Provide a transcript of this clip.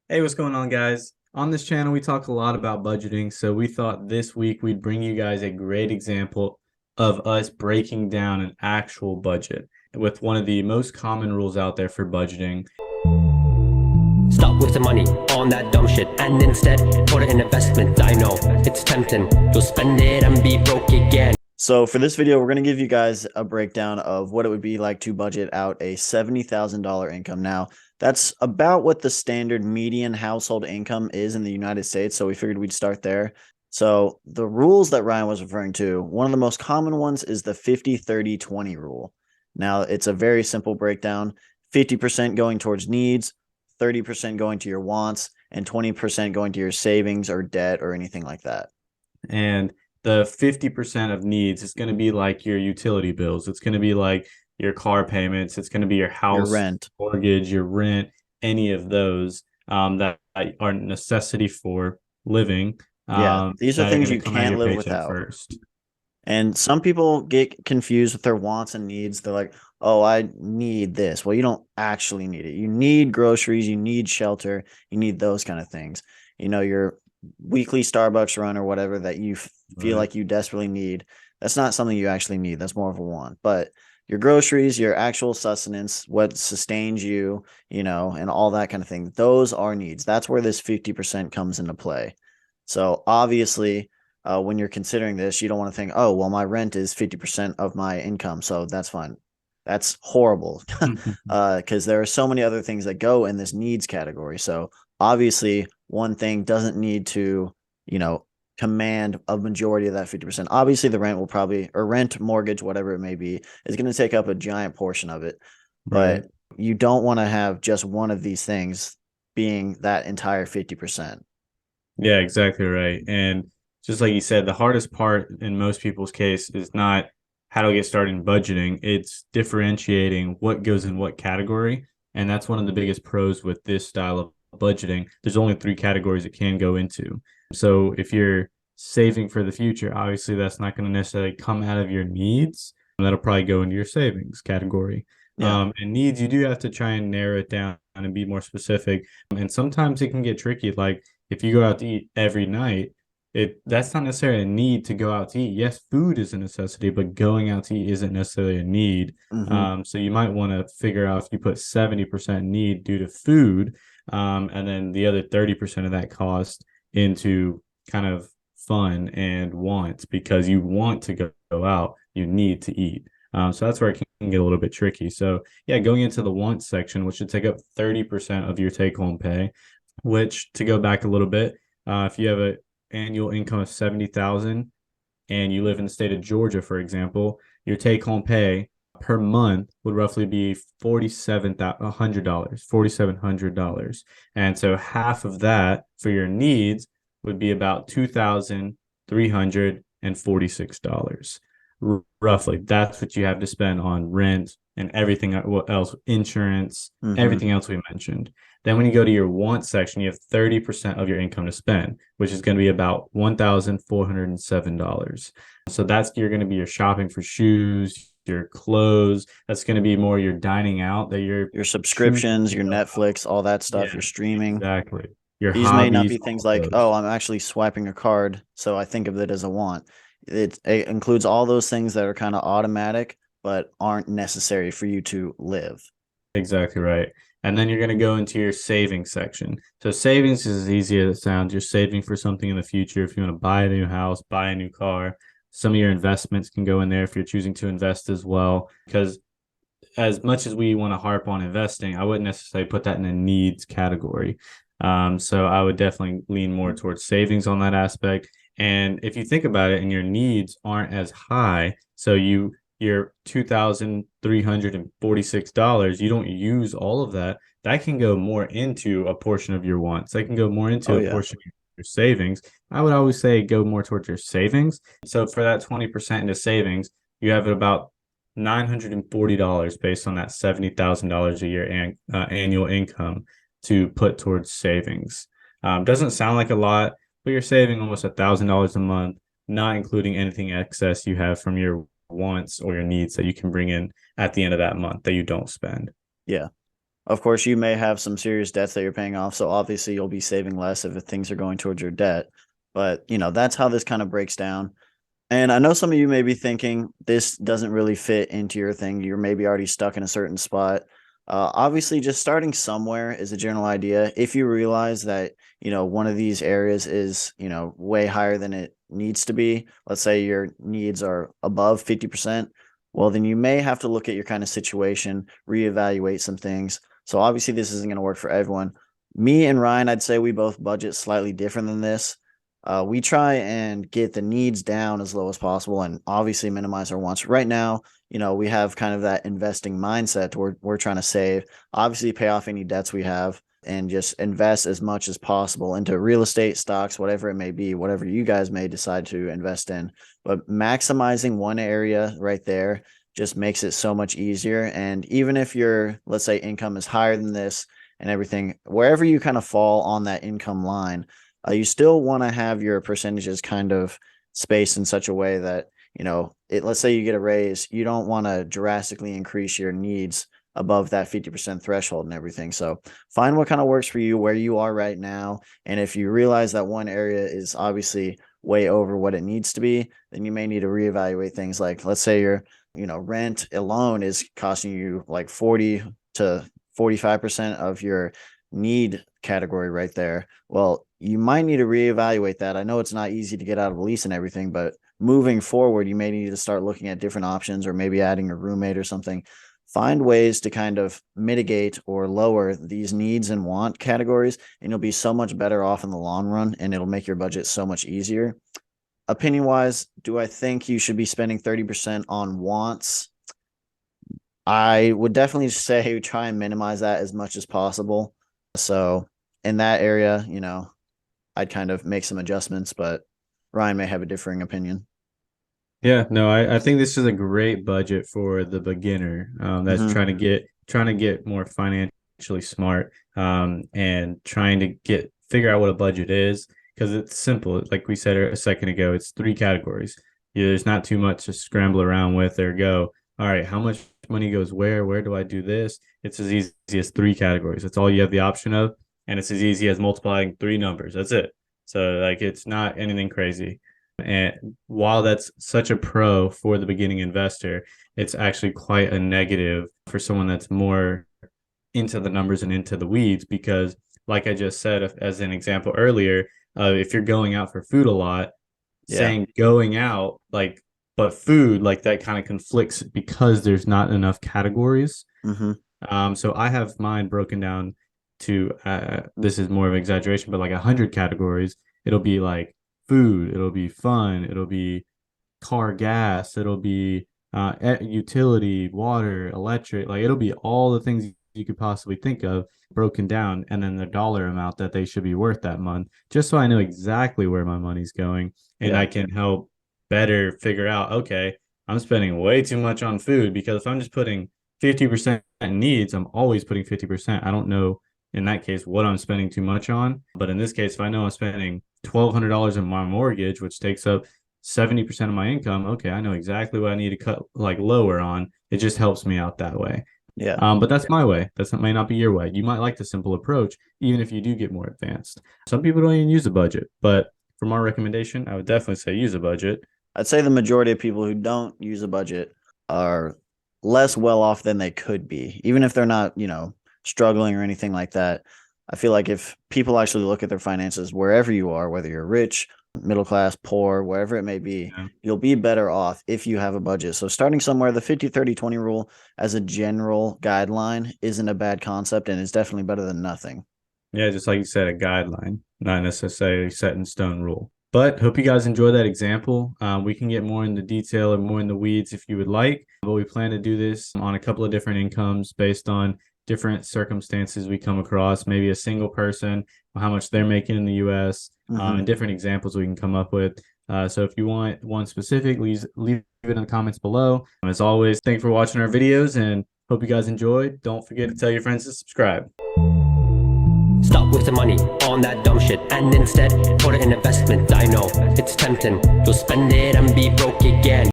Hey, what's going on, guys? On this channel, we talk a lot about budgeting, so we thought this week we'd bring you guys a great example of us breaking down an actual budget with one of the most common rules out there for budgeting. Stop wasting money on that dumb shit and instead put it in investment. I know it's tempting. You'll spend it and be broke again. So for this video, we're going to give you guys a breakdown of what it would be like to budget out a $70,000 income. Now, that's about what the standard median household income is in the United States. So we figured we'd start there. So the rules that Ryan was referring to, one of the most common ones is the 50-30-20 rule. Now, it's a very simple breakdown, 50% going towards needs, 30% going to your wants, and 20% going to your savings or debt or anything like that. And the 50% of needs is going to be like your utility bills. It's going to be like your car payments. It's going to be your house, your rent, mortgage, your rent, any of those that are necessity for living. Yeah, these are things you come out of can't your live paycheck without. first. And some people get confused with their wants and needs. They're like, oh, I need this. Well, you don't actually need it. You need groceries, you need shelter, you need those kind of things. You know, your weekly Starbucks run or whatever that you feel like you desperately need. That's not something you actually need. That's more of a want. But your groceries, your actual sustenance, what sustains you, you know, and all that kind of thing, those are needs. That's where this 50% comes into play. So obviously, when you're considering this, you don't want to think, oh, well, my rent is 50% of my income, so that's fine. That's horrible because there are so many other things that go in this needs category. So obviously, one thing doesn't need to, you know, command a majority of that 50%. Obviously, the rent will probably, or rent, mortgage, whatever it may be, is going to take up a giant portion of it. Right. But you don't want to have just one of these things being that entire 50%. Yeah, exactly right. And just like you said, the hardest part in most people's case is not how to get started in budgeting. It's differentiating what goes in what category. And that's one of the biggest pros with this style of budgeting. There's only three categories it can go into. So if you're saving for the future, obviously that's not going to necessarily come out of your needs. That'll probably go into your savings category. Yeah. And needs, you do have to try and narrow it down and be more specific. And sometimes it can get tricky. Like if you go out to eat every night, that's not necessarily a need to go out to eat. Yes, food is a necessity, but going out to eat isn't necessarily a need. So you might want to figure out if you put 70% need due to food, and then the other 30% of that cost into kind of fun and wants because you want to go out, you need to eat. So that's where it can get a little bit tricky. So yeah, going into the wants section, which should take up 30% of your take home pay, which to go back a little bit, if you have an annual income of 70,000 and you live in the state of Georgia, for example, your take home pay per month would roughly be $4,700. And so half of that for your needs would be about $2,346. Roughly. That's what you have to spend on rent and everything else, insurance, everything else we mentioned. Then when you go to your want section, you have 30% of your income to spend, which is going to be about $1,407. So that's you're going to be your shopping for shoes, your clothes. That's going to be more your dining out that your subscriptions, your Netflix, all that stuff, your streaming. Exactly. Your These may not hobbies, be things all like, those. oh, I'm actually swiping a card, so I think of it as a want. It includes all those things that are kind of automatic, but aren't necessary for you to live. Exactly right. And then you're going to go into your savings section. So savings is as easy as it sounds. You're saving for something in the future. If you want to buy a new house, buy a new car, some of your investments can go in there if you're choosing to invest as well. Because as much as we want to harp on investing, I wouldn't necessarily put that in a needs category. So I would definitely lean more towards savings on that aspect. And if you think about it, and your needs aren't as high, so your $2,346, you don't use all of that. That can go more into a portion of your wants. That can go more into a portion of your savings. I would always say go more towards your savings. So for that 20% into savings, you have about $940 based on that $70,000 a year annual income to put towards savings. Doesn't sound like a lot, but you're saving almost $1,000 a month, not including anything excess you have from your wants or your needs that you can bring in at the end of that month that you don't spend. Yeah. Of course, you may have some serious debts that you're paying off. So obviously you'll be saving less if things are going towards your debt. But, that's how this kind of breaks down. And I know some of you may be thinking this doesn't really fit into your thing. You're maybe already stuck in a certain spot. Obviously, just starting somewhere is a general idea. If you realize that, one of these areas is, way higher than it needs to be, let's say your needs are above 50%, well, then you may have to look at your kind of situation, reevaluate some things. So obviously, this isn't going to work for everyone. Me and Ryan, I'd say we both budget slightly different than this. We try and get the needs down as low as possible and obviously minimize our wants. Right now, we have kind of that investing mindset where we're trying to save, obviously pay off any debts we have and just invest as much as possible into real estate, stocks, whatever it may be, whatever you guys may decide to invest in. But maximizing one area right there just makes it so much easier. And even if your, let's say, income is higher than this and everything, wherever you kind of fall on that income line, you still want to have your percentages kind of spaced in such a way that, let's say you get a raise, you don't want to drastically increase your needs above that 50% threshold and everything. So find what kind of works for you where you are right now. And if you realize that one area is obviously way over what it needs to be, then you may need to reevaluate things like, let's say your, rent alone is costing you like 40 to 45% of your need category right there. Well, you might need to reevaluate that. I know it's not easy to get out of a lease and everything, but moving forward, you may need to start looking at different options or maybe adding a roommate or something. Find ways to kind of mitigate or lower these needs and want categories, and you'll be so much better off in the long run, and it'll make your budget so much easier. Opinion wise, do I think you should be spending 30% on wants? I would definitely say try and minimize that as much as possible. So in that area, I'd kind of make some adjustments, but Ryan may have a differing opinion. Yeah, no, I think this is a great budget for the beginner that's trying to get more financially smart and trying to figure out what a budget is, because it's simple. Like we said a second ago, it's 3 categories. There's not too much to scramble around with or go, all right, how much money goes where? Where do I do this? It's as easy as 3 categories. That's all you have the option of. And it's as easy as multiplying 3 numbers. That's it. So like, it's not anything crazy. And while that's such a pro for the beginning investor, it's actually quite a negative for someone that's more into the numbers and into the weeds, because like I just said, as an example earlier, if you're going out for food a lot, saying going out, like, but food, like that kind of conflicts because there's not enough categories. So I have mine broken down to, this is more of an exaggeration, but like 100 categories. It'll be like food, it'll be fun, it'll be car gas, it'll be utility, water, electric, like it'll be all the things you could possibly think of broken down, and then the dollar amount that they should be worth that month, just so I know exactly where my money's going, and I can help better figure out, okay, I'm spending way too much on food, because if I'm just putting 50% needs, I'm always putting 50%. I don't know in that case what I'm spending too much on. But in this case, if I know I'm spending $1,200 in my mortgage, which takes up 70% of my income, okay, I know exactly what I need to cut like lower on. It just helps me out that way. But that's my way. That may not be your way. You might like the simple approach, even if you do get more advanced. Some people don't even use a budget, but from our recommendation, I would definitely say use a budget. I'd say the majority of people who don't use a budget are less well off than they could be, even if they're not, struggling or anything like that. I feel like if people actually look at their finances wherever you are, whether you're rich, middle class, poor, wherever it may be, you'll be better off if you have a budget. So starting somewhere, the 50-30-20 rule as a general guideline isn't a bad concept, and it's definitely better than nothing. Yeah, just like you said, a guideline, not necessarily set in stone rule. But hope you guys enjoy that example. We can get more into detail and more in the weeds if you would like, but we plan to do this on a couple of different incomes based on different circumstances we come across, maybe a single person, how much they're making in the US, and different examples we can come up with. So if you want one specific, leave it in the comments below. As always, thanks for watching our videos, and hope you guys enjoyed. Don't forget to tell your friends to subscribe. Stop wasting money on that dumb shit and instead put it in investment. I know it's tempting, you'll spend it and be broke again.